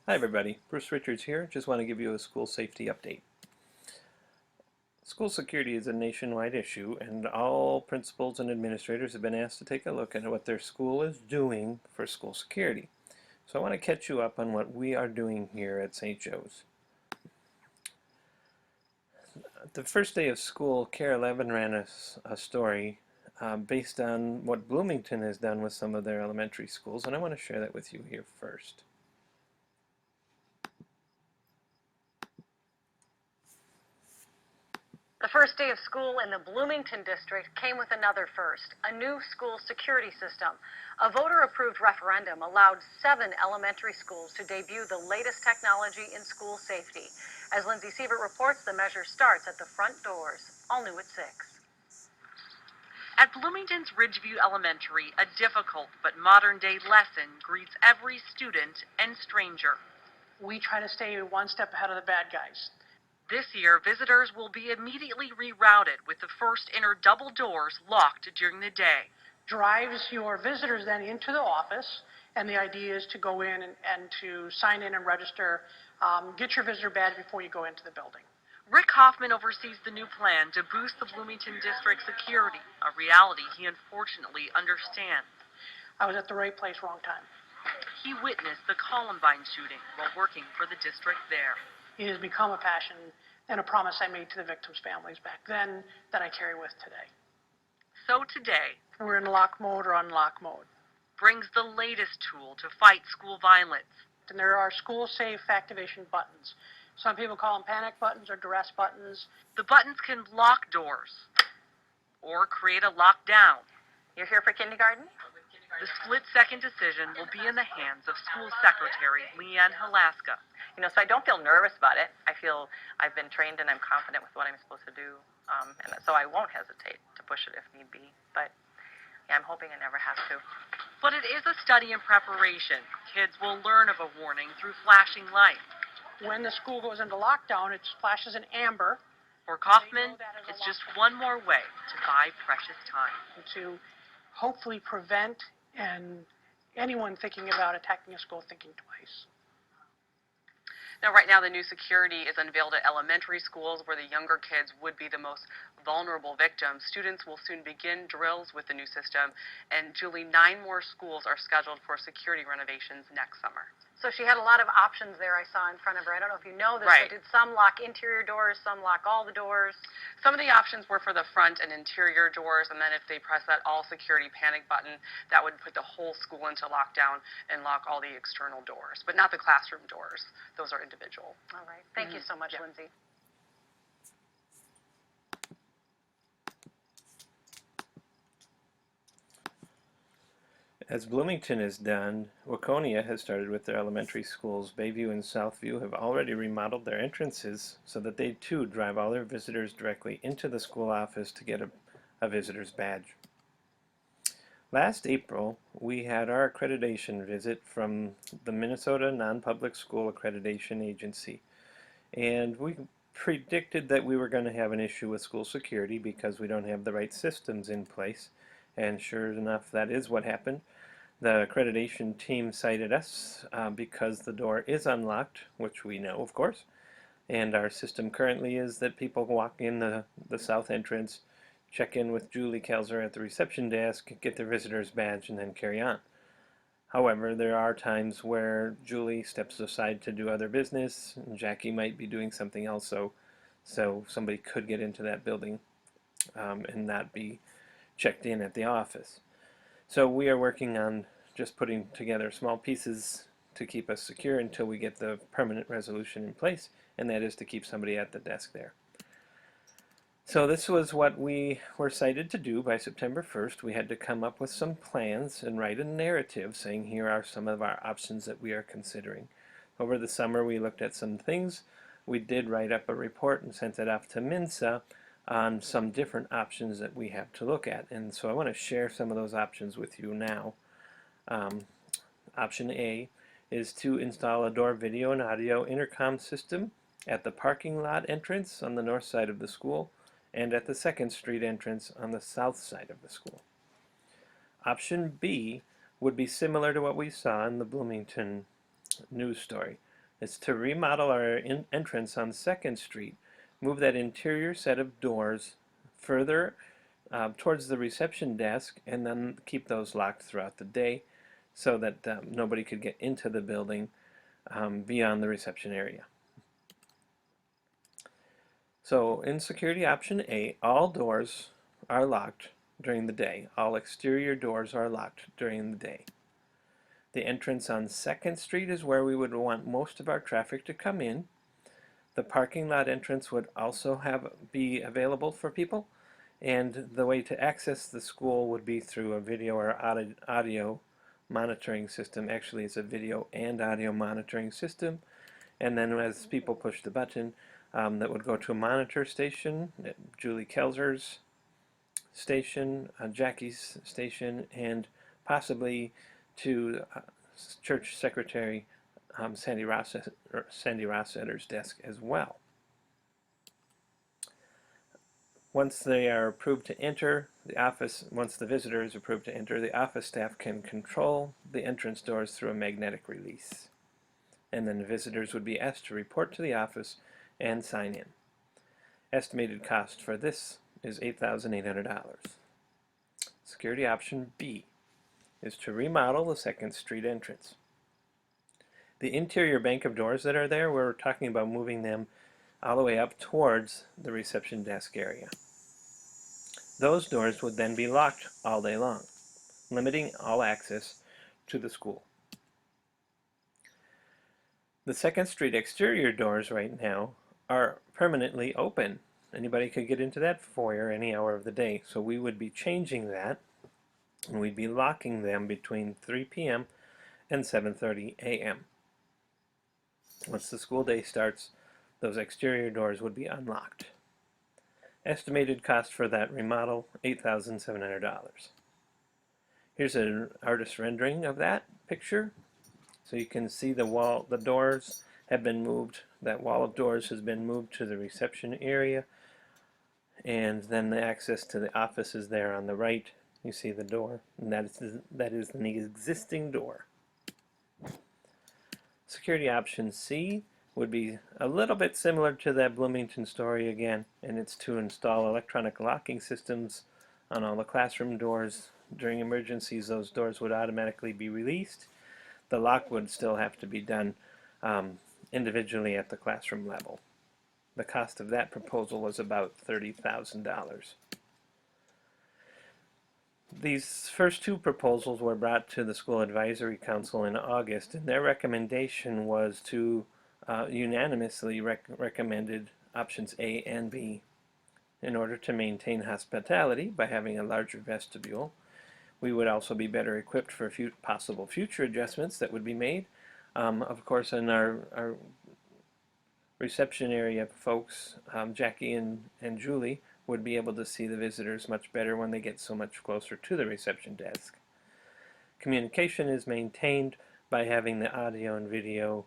Hi everybody, Bruce Richards here. Just want to give you a school safety update. School security is a nationwide issue and all principals and administrators have been asked to take a look at what their school is doing for school security. So I want to catch you up on what we are doing here at St. Joe's. The first day of school, KARE 11 ran a story based on what Bloomington has done with some of their elementary schools, and I want to share that with you here first. The first day of school in the Bloomington district came with another first, a new school security system. A voter-approved referendum allowed 7 elementary schools to debut the latest technology in school safety. As Lindsay Sievert reports, the measure starts at the front doors, all new at 6. At Bloomington's Ridgeview Elementary, a difficult but modern-day lesson greets every student and stranger. We try to stay one step ahead of the bad guys. This year, visitors will be immediately rerouted with the first inner double doors locked during the day. Drives your visitors then into the office, and the idea is to go in and to sign in and register, get your visitor badge before you go into the building. Rick Hoffman oversees the new plan to boost the Bloomington district's security, a reality he unfortunately understands. I was at the right place, wrong time. He witnessed the Columbine shooting while working for the district there. It has become a passion and a promise I made to the victims' families back then that I carry with today. So today, we're in lock mode or unlock mode. Brings the latest tool to fight school violence. And there are school safe activation buttons. Some people call them panic buttons or duress buttons. The buttons can lock doors or create a lockdown. You're here for kindergarten? The split-second decision will be in the hands of School Secretary Leanne Halaska. So I don't feel nervous about it. I feel I've been trained and I'm confident with what I'm supposed to do, and so I won't hesitate to push it if need be. But yeah, I'm hoping I never have to. But it is a study in preparation. Kids will learn of a warning through flashing lights. When the school goes into lockdown, it flashes an amber. For Kaufman, it's just one more way to buy precious time. To hopefully prevent and anyone thinking about attacking a school thinking twice. Now, right now, the new security is unveiled at elementary schools where the younger kids would be the most vulnerable victims. Students will soon begin drills with the new system, and Julie, 9 more schools are scheduled for security renovations next summer. So she had a lot of options there I saw in front of her. I don't know if you know this, Right. but did some lock interior doors, some lock all the doors? Some of the options were for the front and interior doors, and then if they press that all security panic button, that would put the whole school into lockdown and lock all the external doors, but not the classroom doors. Those are individual. All right. Thank you so much, Yeah. Lindsay. As Bloomington is done, Waconia has started with their elementary schools. Bayview and Southview have already remodeled their entrances so that they too drive all their visitors directly into the school office to get a visitor's badge. Last April, we had our accreditation visit from the Minnesota Non-Public School Accreditation Agency, and we predicted that we were going to have an issue with school security because we don't have the right systems in place, and sure enough, that is what happened. The accreditation team cited us because the door is unlocked, which we know, of course, and our system currently is that people walk in the south entrance, check in with Julie Kelzer at the reception desk, get their visitor's badge, and then carry on. However, there are times where Julie steps aside to do other business, and Jackie might be doing something else, so somebody could get into that building and not be checked in at the office. So we are working on just putting together small pieces to keep us secure until we get the permanent resolution in place, and that is to keep somebody at the desk there. So this was what we were cited to do by September 1st. We had to come up with some plans and write a narrative saying here are some of our options that we are considering. Over the summer we looked at some things. We did write up a report and sent it off to MINSA on some different options that we have to look at, and so I want to share some of those options with you now. Option A is to install a door video and audio intercom system at the parking lot entrance on the north side of the school and at the 2nd Street entrance on the south side of the school. Option B would be similar to what we saw in the Bloomington news story. is to remodel our entrance on 2nd Street, move that interior set of doors further towards the reception desk, and then keep those locked throughout the day so that nobody could get into the building beyond the reception area. So in security option A, all doors are locked during the day. All exterior doors are locked during the day. The entrance on 2nd Street is where we would want most of our traffic to come in. The parking lot entrance would also be available for people, and the way to access the school would be through a video or audio monitoring system. Actually, it's a video and audio monitoring system, and then as people push the button, that would go to a monitor station, Julie Kelzer's station, Jackie's station, and possibly to Church Secretary Sandy Rossetter's desk as well. Once they are approved to enter the office, once the visitor is approved to enter, the office staff can control the entrance doors through a magnetic release. And then the visitors would be asked to report to the office and sign in. Estimated cost for this is $8,800. Security option B is to remodel the 2nd Street entrance. The interior bank of doors that are there, we're talking about moving them all the way up towards the reception desk area. Those doors would then be locked all day long, limiting all access to the school. The 2nd Street exterior doors right now are permanently open. Anybody could get into that foyer any hour of the day, so we would be changing that, and we'd be locking them between 3 p.m. and 7:30 a.m. Once the school day starts, those exterior doors would be unlocked. Estimated cost for that remodel, $8,700. Here's an artist rendering of that picture. So you can see the doors have been moved. That wall of doors has been moved to the reception area, and then the access to the office is there on the right. You see the door, and that is an existing door. Security option C would be a little bit similar to that Bloomington story again, and it's to install electronic locking systems on all the classroom doors. During emergencies, those doors would automatically be released. The lock would still have to be done individually at the classroom level. The cost of that proposal was about $30,000. These first two proposals were brought to the School Advisory Council in August, and their recommendation was to unanimously recommended options A and B. In order to maintain hospitality by having a larger vestibule, we would also be better equipped for possible future adjustments that would be made. Of course, in our reception area folks, Jackie and Julie, would be able to see the visitors much better when they get so much closer to the reception desk. Communication is maintained by having the audio and video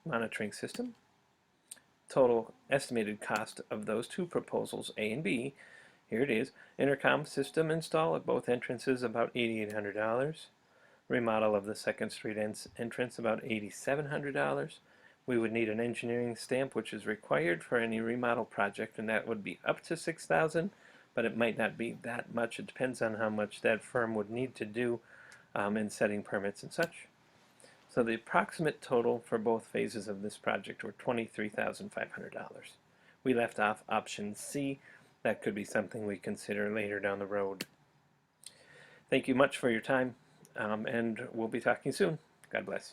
monitoring system. Total estimated cost of those two proposals, A and B, here it is. Intercom system install at both entrances, about $8,800. Remodel of the 2nd Street entrance, about $8,700. We would need an engineering stamp, which is required for any remodel project, and that would be up to $6,000, but it might not be that much. It depends on how much that firm would need to do in setting permits and such. So the approximate total for both phases of this project were $23,500. We left off option C. That could be something we consider later down the road. Thank you much for your time, and we'll be talking soon. God bless.